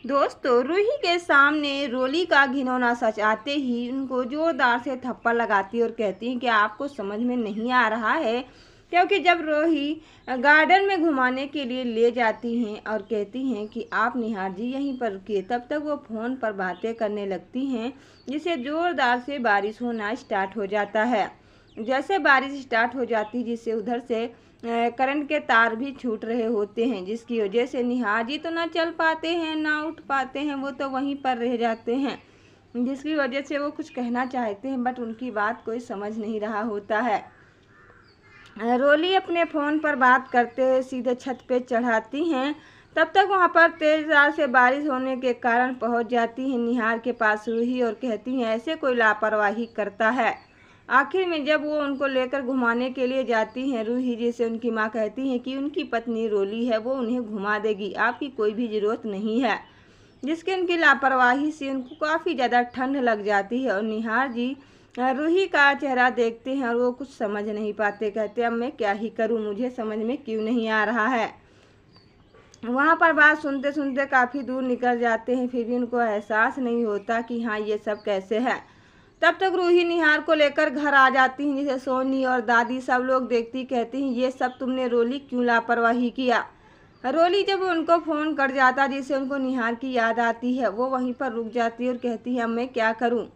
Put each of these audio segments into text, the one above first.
दोस्तों, रूही के सामने रोली का घिनौना सच आते ही उनको जोरदार से थप्पड़ लगाती और कहती हैं कि आपको समझ में नहीं आ रहा है। क्योंकि जब रूही गार्डन में घुमाने के लिए ले जाती हैं और कहती हैं कि आप निहार जी यहीं पर रुकिए, तब तक वो फ़ोन पर बातें करने लगती हैं, जिससे ज़ोरदार से बारिश होना स्टार्ट हो जाता है। जैसे बारिश स्टार्ट हो जाती जिससे उधर से करंट के तार भी छूट रहे होते हैं, जिसकी वजह से निहार जी तो ना चल पाते हैं ना उठ पाते हैं, वो तो वहीं पर रह जाते हैं। जिसकी वजह से वो कुछ कहना चाहते हैं बट उनकी बात कोई समझ नहीं रहा होता है। रोली अपने फ़ोन पर बात करते हुए सीधे छत पे चढ़ाती हैं। तब तक वहाँ पर तेज धार से बारिश होने के कारण पहुँच जाती हैं निहार के पास रूही और कहती हैं ऐसे कोई लापरवाही करता है। आखिर में जब वो उनको लेकर घुमाने के लिए जाती हैं रूही जी से उनकी माँ कहती हैं कि उनकी पत्नी रोली है, वो उन्हें घुमा देगी, आपकी कोई भी ज़रूरत नहीं है। जिसके उनकी लापरवाही से उनको काफ़ी ज़्यादा ठंड लग जाती है और निहार जी रूही का चेहरा देखते हैं और वो कुछ समझ नहीं पाते। कहते अब मैं क्या ही करूँ, मुझे समझ में क्यों नहीं आ रहा है। वहाँ पर बात सुनते सुनते काफ़ी दूर निकल जाते हैं, फिर भी उनको एहसास नहीं होता कि हाँ ये सब कैसे है। तब तक रूही निहार को लेकर घर आ जाती हैं, जिसे सोनी और दादी सब लोग देखती कहती हैं ये सब तुमने रोली क्यों लापरवाही किया। रोली जब उनको फ़ोन कर जाता जिससे उनको निहार की याद आती है, वो वहीं पर रुक जाती है और कहती है अब मैं क्या करूं,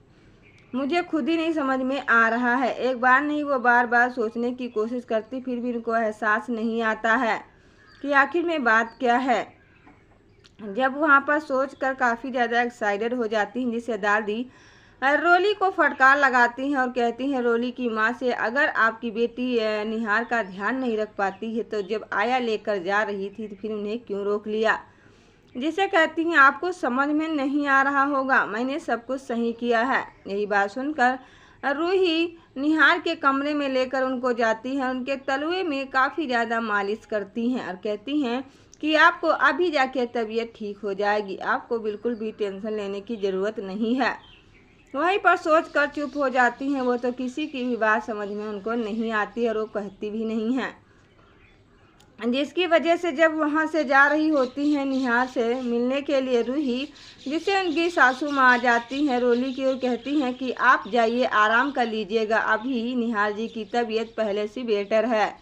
मुझे खुद ही नहीं समझ में आ रहा है। एक बार नहीं वो बार बार सोचने की कोशिश करती, फिर भी उनको एहसास नहीं आता है कि आखिर में बात क्या है। जब वहाँ पर सोच कर काफ़ी ज़्यादा एक्साइटेड हो जाती हैं, जिससे दादी रोली को फटकार लगाती हैं और कहती हैं रोली की माँ से अगर आपकी बेटी निहार का ध्यान नहीं रख पाती है तो जब आया लेकर जा रही थी तो फिर उन्हें क्यों रोक लिया। जिसे कहती हैं आपको समझ में नहीं आ रहा होगा, मैंने सब कुछ सही किया है। यही बात सुनकर रूही निहार के कमरे में लेकर उनको जाती है, उनके तलवे में काफ़ी ज़्यादा मालिश करती हैं और कहती हैं कि आपको अभी जाके तबीयत ठीक हो जाएगी, आपको बिल्कुल भी टेंशन लेने की ज़रूरत नहीं है। वहीं पर सोच कर चुप हो जाती हैं, वो तो किसी की भी बात समझ में उनको नहीं आती और वो कहती भी नहीं हैं। जिसकी वजह से जब वहाँ से जा रही होती हैं निहार से मिलने के लिए रूही, जिससे उनकी सासू माँ आ जाती हैं रोली की और कहती हैं कि आप जाइए आराम कर लीजिएगा, अभी निहार जी की तबीयत पहले से बेटर है।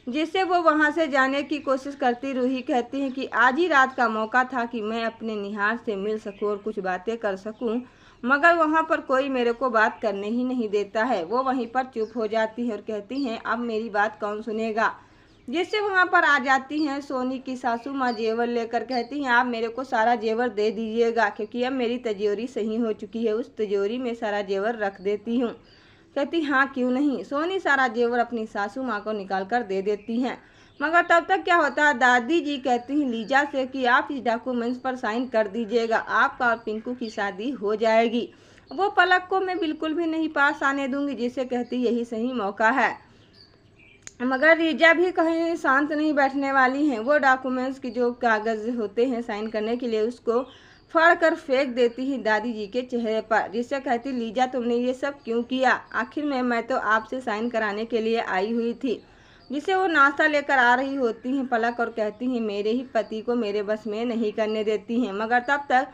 जिससे वो वहाँ से जाने की कोशिश करती रूही कहती हैं कि आज ही रात का मौका था कि मैं अपने निहार से मिल सकूं और कुछ बातें कर सकूं, मगर वहाँ पर कोई मेरे को बात करने ही नहीं देता है। वो वहीं पर चुप हो जाती है और कहती हैं अब मेरी बात कौन सुनेगा। जिससे वहाँ पर आ जाती हैं सोनी की सासू माँ जेवर लेकर, कहती हैं आप मेरे को सारा जेवर दे दीजिएगा क्योंकि अब मेरी तिजोरी सही हो चुकी है, उस तिजोरी में सारा जेवर रख देती हूँ। कहती हाँ क्यों नहीं। सोनी सारा जेवर अपनी सासू माँ को निकाल कर दे देती हैं। मगर तब तक क्या होता है, दादी जी कहती हैं लीजा से कि आप इस डॉक्यूमेंट्स पर साइन कर दीजिएगा, आपका और पिंकू की शादी हो जाएगी। वो पलक को मैं बिल्कुल भी नहीं पास आने दूंगी, जिसे कहती यही सही मौका है। मगर लीजा भी कहीं शांत नहीं बैठने वाली हैं। वो डॉक्यूमेंट्स की जो कागज़ होते हैं साइन करने के लिए उसको फाड़ कर फेंक देती है दादी जी के चेहरे पर, जिससे कहती लीजा तुमने ये सब क्यों किया, आखिर में मैं तो आपसे साइन कराने के लिए आई हुई थी। जिसे वो नाश्ता लेकर आ रही होती हैं पलक और कहती हैं मेरे ही पति को मेरे बस में नहीं करने देती हैं। मगर तब तक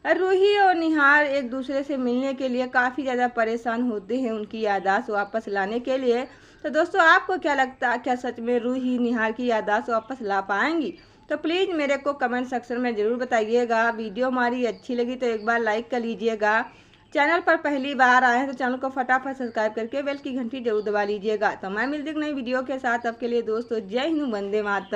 रूही और निहार एक दूसरे से मिलने के लिए काफ़ी ज़्यादा परेशान होते हैं उनकी याददाश्त वापस लाने के लिए। तो दोस्तों आपको क्या लगता है, क्या सच में रूही निहार की याददाश्त वापस ला पाएंगी? तो प्लीज़ मेरे को कमेंट सेक्शन में ज़रूर बताइएगा। वीडियो हमारी अच्छी लगी तो एक बार लाइक कर लीजिएगा। चैनल पर पहली बार आए हैं तो चैनल को फटाफट सब्सक्राइब करके बेल की घंटी जरूर दबा लीजिएगा। तो मैं मिलती हूँ नई वीडियो के साथ। अब के लिए दोस्तों जय हिंद, वंदे मातरम।